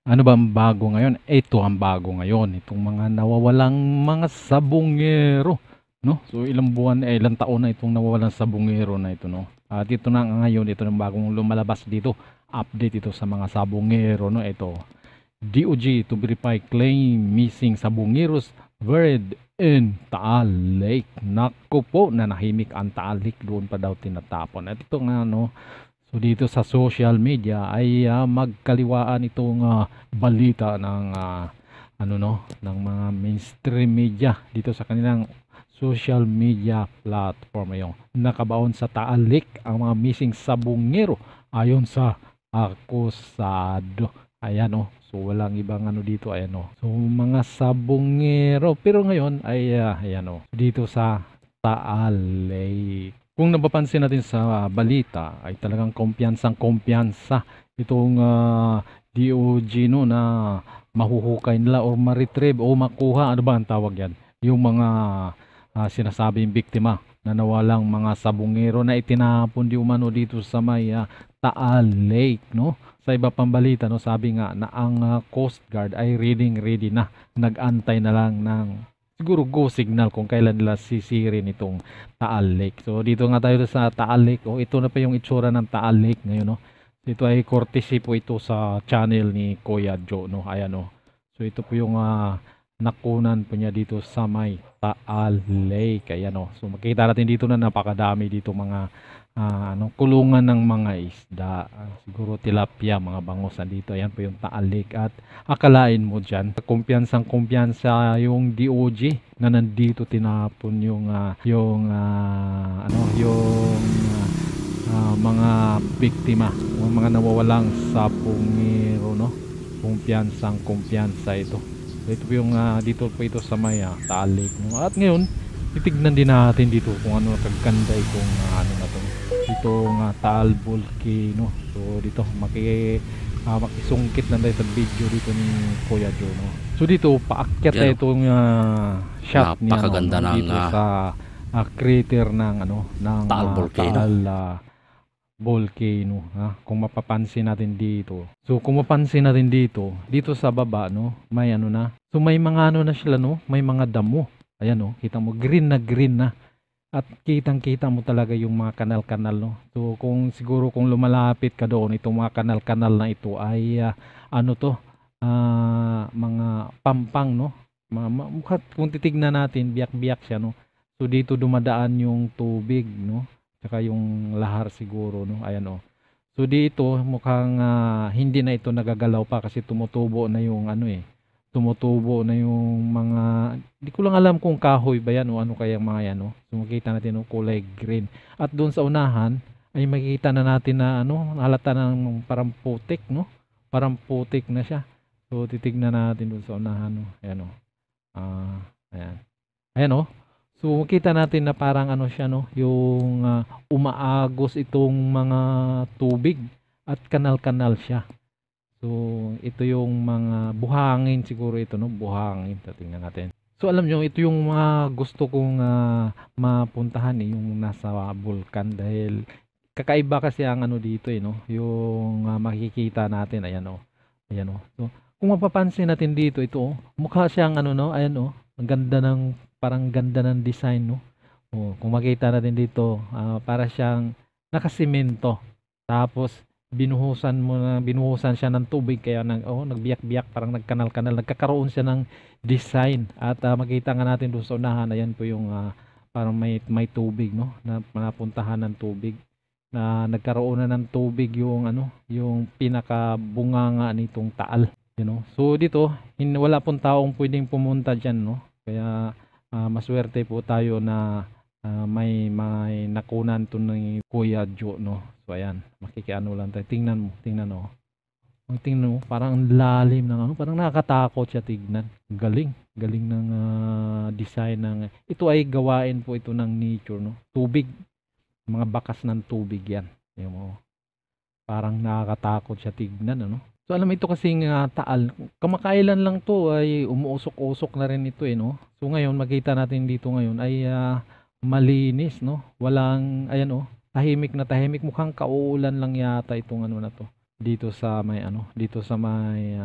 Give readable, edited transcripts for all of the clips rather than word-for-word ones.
Ano ba ang bago ngayon? Ito ang bago ngayon, itong mga nawawalang mga sabongero, no? So ilang buwan, ilang taon na itong nawawalang sabongero na ito, no? At ito na ngayon, ito ng bagong lumalabas dito. Update ito sa mga sabongero, no? Ito, DOJ to verify claim missing sabongeros buried in Taal Lake. Naku po, nanahimik ang Taal Lake, doon pa daw tinatapon. At ito nga, no? So dito sa social media ay magkaliwaan itong balita ng ano, no, ng mga mainstream media dito sa kanilang social media platform. Ayun, nakabaon sa Taal Lake ang mga missing sabongero ayon sa akusado. Ayan, oh. So walang ibang ano dito, ayan, oh. So mga sabongero, pero ngayon ay ayan, oh, dito sa Taal Lake. Kung napapansin natin sa balita ay talagang kumpiyansang-kumpiyansa itong DOJ, no, na mahuhukay nila o ma-retrieve o makuha, ano ba ang tawag yan? Yung mga sinasabing biktima na nawalang mga sabongero na itinapon di umano dito sa may Taal Lake, no? Sa iba pang balita, no, sabi nga na ang Coast Guard ay ready na, nag-antay na lang ng siguro go signal kung kailan nila sisirin itong Taal Lake. So dito nga tayo sa Taal Lake. Oh, ito na pa yung itsura ng Taal Lake ngayon, no. Ito ay courtesy po ito sa channel ni Kuya Joe, no. Ayan, oh. So ito po yung nakunan po niya dito sa may Taal Lake. Ayan, oh. So makita natin dito na napakadami dito mga kulungan ng mga isda. Siguro tilapia, mga bangus dito. Ayan po yung Taal Lake. At akalain mo dyan, kumpiyansa yung DOJ na nandito tinapon yung mga biktima, mga nawawalang sabongero, no. Kumpiyansa ito. So, ito po yung dito po ito sa may Taal Lake, no? At ngayon titignan din natin dito kung ano kaganda itong ano na to, itong Taal Volcano. So dito makisungkit na tayo sa video dito ni Kuya Joe, no? So dito paakyat na itong shot niya, napakaganda, no, dito sa crater ng ng Taal Volcano. Taal Volcano, ha? Kung mapapansin natin dito. So kung mapansin natin dito sa baba, no, may na. So may mga na sila, no, may mga damo. Ayan, oh, kita mo green na. At kitang-kita mo talaga yung mga kanal-kanal, no. So kung siguro kung lumalapit ka doon, itong mga kanal-kanal na ito ay mga pampang, no. Kung titignan natin, biyak-biyak siya, no. So dito dumadaan yung tubig, no. Saka yung lahar siguro, no. Ayan, oh. So dito mukhang hindi na ito nagagalaw pa kasi tumutubo na yung tumutubo na yung mga, di ko lang alam kung kahoy ba yan o ano kaya mga yan, no? So makita natin yung kulay green. At doon sa unahan ay makikita na natin na halata ng parang putik, no? Parang putik na siya. So titignan natin doon sa unahan, no? Ayan, oh. Ayan. Ayan, oh. So makita natin na parang siya, no? Yung umaagos itong mga tubig at kanal-kanal siya. So, ito yung mga buhangin siguro ito, no? Buhangin. Tingnan natin. So, alam nyo, ito yung mga gusto kong mapuntahan, yung nasa bulkan dahil kakaiba kasi ang dito, no? Yung makikita natin, ayan, oh. Ayan, oh. So, kung mapapansin natin dito, ito, oh, mukha siyang no? Ayan, oh. Ang ganda parang ganda ng design, no? Oh, kung makita natin dito, para siyang nakasimento. Tapos binuhusan siya ng tubig kaya nagbiyak-biyak, parang nagkanal-kanal, nagkakaroon siya ng design. At makita nga natin doon sa unahan, ayan po yung parang may tubig, no, na napuntahan ng tubig, na nagkaroon na ng tubig yung yung pinakabunganga nitong Taal, So dito wala pong taong pwedeng pumunta diyan, no, kaya maswerte po tayo na may nakunan to ng Kuya Joe, no. So ayan, makikiano lang tayo. Tingnan mo. Tingnan mo, parang ang lalim ng parang nakakatakot siya tignan. Galing ng design ng ito ay gawain po ito ng nature, no. Tubig, mga bakas ng tubig yan. Ayan mo. Parang nakakatakot siya tignan, ano. So alam mo ito kasing Taal, kamakailan lang to ay umuusok-usok na rin ito, no. So ngayon makita natin dito ngayon ay malinis, no. Walang, ayan, oh. Tahimik na tahimik, mukhang kauulan lang yata itong na to. dito sa may ano, dito sa may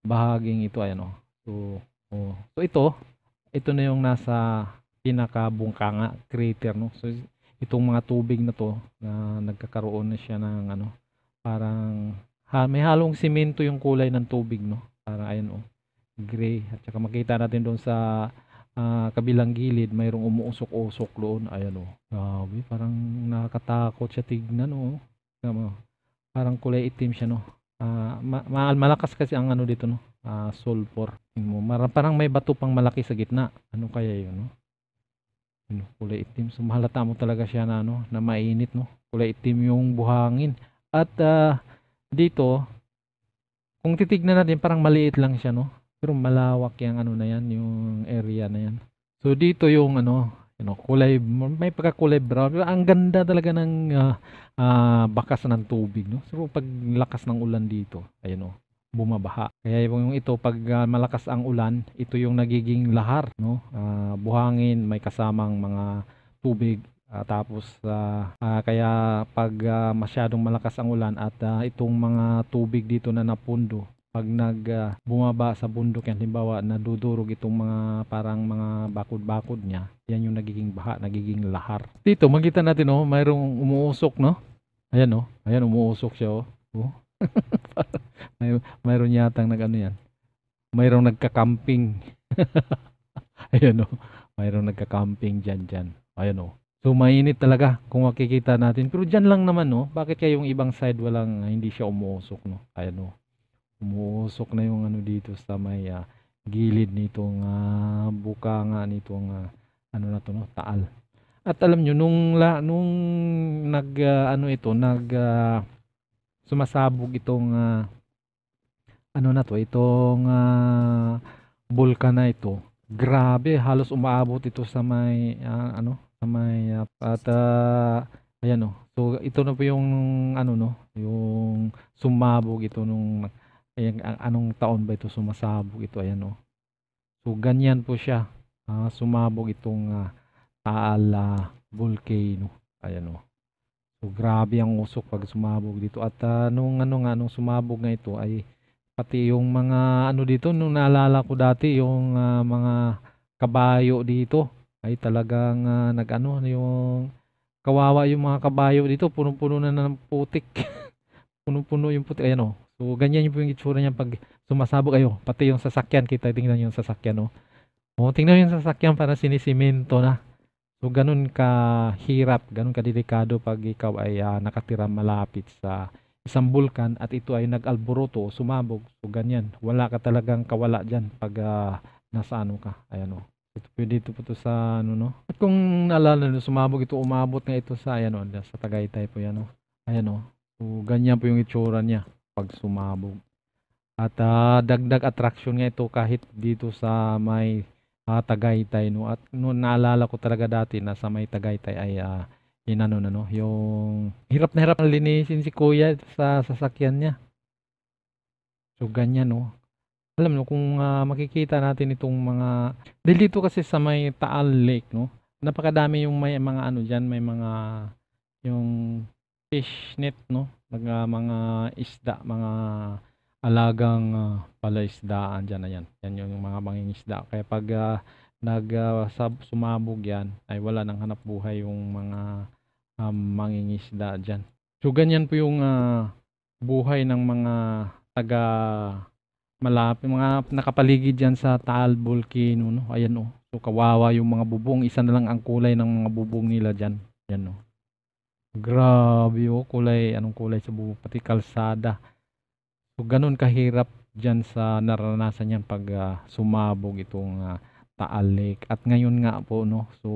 bahaging ito, ayan oh. So, oh. So ito na yung nasa pinakabungkanga crater, no. So itong mga tubig na to na nagkakaroon na siya ng ano, parang may halong simento yung kulay ng tubig, no. Parang ayan oh, gray. At saka makita natin doon sa kabilang gilid mayroong umuusok-usok doon. Ayan oh. Grabe, parang nakakatakot siya tignan oh. Tama, parang kulay itim siya, no. Malakas kasi ang ano dito, no. Sulfur. Tingnan mo, parang may bato pang malaki sa gitna. Ano kaya 'yun, no? Ano, kulay itim. So mahalata mo talaga siya na ano, na mainit, no. Kulay itim yung buhangin. At dito, kung titignan natin parang maliit lang siya, no. Pero malawak yung ano na yan, yung area na yan. So dito yung ano, kulay, may pagkakulay brown. Ang ganda talaga ng bakas ng tubig, no. So pag lakas ng ulan dito, ayun oh, bumabaha. Kaya yung ito pag malakas ang ulan, ito yung nagiging lahar, no. Buhangin, may kasamang mga tubig. Tapos kaya pag masyadong malakas ang ulan at itong mga tubig dito na napundo, pag bumaba sa bundok yan, halimbawa nadudurog itong mga parang mga bakod-bakod niya, yan yung nagiging baha, nagiging lahar. Dito makita natin oh, mayroong umuusok, no. Ayan oh, ayan umuusok siya oh. Oh. Mayroon yatang nag-ano yan, mayroong nagka-camping. Ayan oh, mayroong nagka-camping dyan. Ayan oh. So mainit talaga kung makikita natin. Pero diyan lang naman, no. Bakit kaya yung ibang side walang hindi siya umuusok, no? Ayan oh. Umuusok na yung ano dito sa may gilid nitong bukanga nitong ano na to, no, taal. At alam nyo nung sumasabog itong ano na to, itong bulkan na ito. Grabe, halos umaabot ito sa may ano, sa may at ayan oh. So ito na po yung ano, no, yung sumabog ito nung anong taon ba ito sumasabog ito, ayan oh. So ganyan po siya. Sumabog itong Taal volcano. Ayan oh. So grabe ang usok pag sumabog dito. At nung sumabog nga ito ay pati yung mga ano dito, nung naalala ko dati yung mga kabayo dito ay talagang nag-ano, yung kawawa yung mga kabayo dito, punong-puno na ng putik. Punong-puno yung putik. Ayan oh. So ganyan yung itsura niya pag sumasabog. Ayo, pati yung sasakyan, kita tingnan yung sasakyan oh. Oh, tingnan yung sasakyan para sinisemento na. So ganun kahirap, ganun kadelikado pag ikaw ay nakatira malapit sa isang bulkan at ito ay nag-alboroto, sumabog. So ganyan, wala ka talagang kawala diyan pag nasa ano ka. Ayan oh. Ito pwede ito po to sa ano, no. At kung naalala nyo, sumabog ito, umabot nga ito sa ayan oh, sa Tagaytay po yan oh. Ayan oh. So ganyan po yung itsura niya pag sumabog. At dagdag attraction nga ito kahit dito sa may Tagaytay, no. At no, naalala ko talaga dati na sa may Tagaytay ay inano na, no, yung hirap na linisin si kuya sa sasakyan niya. So ganyan, no. Alam mo kung makikita natin itong mga dito kasi sa may Taal Lake, no. Napakadami yung may mga ano diyan, may mga yung fish net, no. Mga isda, mga alagang palaisdaan diyan, ayan. Yan yung mga mangingisda. Kaya pag sumabog yan ay wala nang hanap buhay yung mga mangingisda diyan. So ganyan po yung buhay ng mga taga malapit, mga nakapaligid diyan sa Taal Volcano, no. Ayan oh. So kawawa yung mga bubong, isa na lang ang kulay ng mga bubong nila diyan. Yan oh. Grabe oh, kulay, anong kulay sa bubong, pati kalsada. So ganun kahirap diyan sa naranasan niyan pag sumabog itong Taal Lake. At ngayon nga po, no. So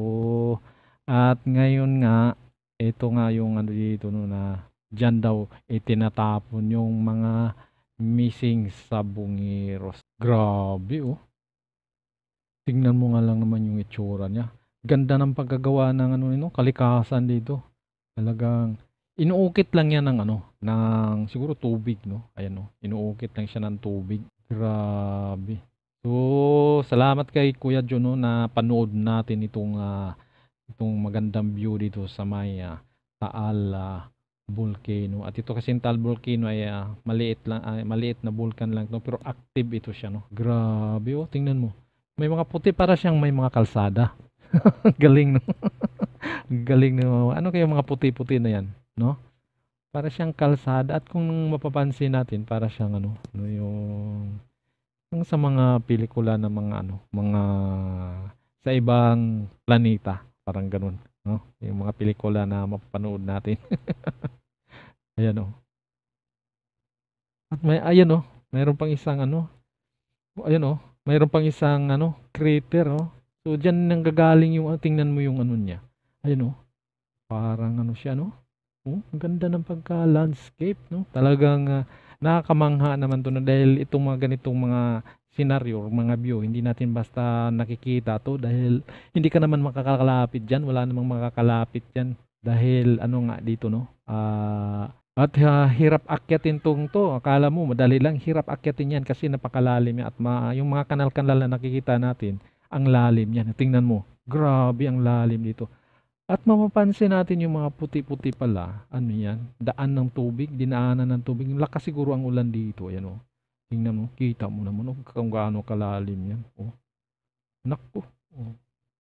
at ngayon nga ito nga yung ano dito, no, na diyan daw itinatapon yung mga missing sabongeros. Grabe oh. Tingnan mo nga lang naman yung itsura niya. Ganda ng pagkagawa ng ano nito, kalikasan dito. Talagang inuukit lang yan ng ano, ng siguro tubig, no. Ayan oh, inuukit lang siya ng tubig. Grabe. So salamat kay Kuya John, no, na panood natin itong magandang view dito sa may Taal volcano. At ito kasing Taal Volcano ay maliit lang, maliit na vulkan lang 'to, pero active ito siya, no. Grabe, oh, tingnan mo. May mga puti para siyang may mga kalsada. Galing, no. Galing, no. Ano kaya mga puti-puti na 'yan, no? Para siyang kalsada, at kung mapapansin natin para siyang ano, no, yung sa mga pelikula ng mga ano, mga sa ibang planeta, parang gano'n, no? Yung mga pelikula na mapapanood natin. Ayan, oh. At may ayan, oh, mayroon pang isang ano, ayan, oh, mayroon pang isang ano, crater, oh. So diyan nanggagaling yung tingnan mo yung ano niya. Ayan, oh, parang ano siya, no? Oh, ang ganda ng pagka-landscape, no? Talagang nakakamangha naman 'to, na dahil itong mga ganitong mga senaryo or mga view, hindi natin basta nakikita 'to dahil hindi ka naman makakalapit diyan, wala namang makakalapit diyan dahil ano nga dito, no? At hirap akyatin 'to. Akala mo madali lang, hirap akyatin 'yan kasi napakalalim 'yan, at yung mga kanal-kanal na nakikita natin, ang lalim niyan. Tingnan mo, grabe ang lalim dito. At mapapansin natin yung mga puti-puti pala, ano yan, daan ng tubig, dinaanan ng tubig. Lakas siguro ang ulan dito, ayan, oh. Tingnan mo, kita mo naman, oh, kung gaano kalalim yan. Oh, naku. Oh.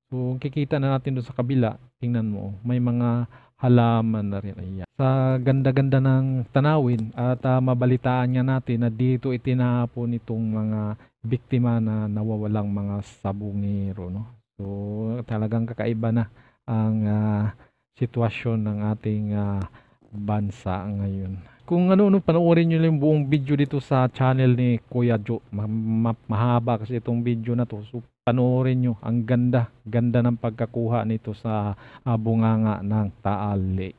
So, kikita na natin doon sa kabila, tingnan mo, oh, may mga halaman na rin. Ayan. Sa ganda-ganda ng tanawin, at mabalitaan nga natin na dito itinapon itong mga biktima na nawawalang mga sabungero, no? So, talagang kakaiba na ang sitwasyon ng ating bansa ngayon. Kung ano, panoorin nyo yung buong video dito sa channel ni Kuya Joe. Mahaba kasi itong video na to. So, panoorin nyo. Ang ganda. Ganda ng pagkakuha nito sa bunganga ng Taal Lake.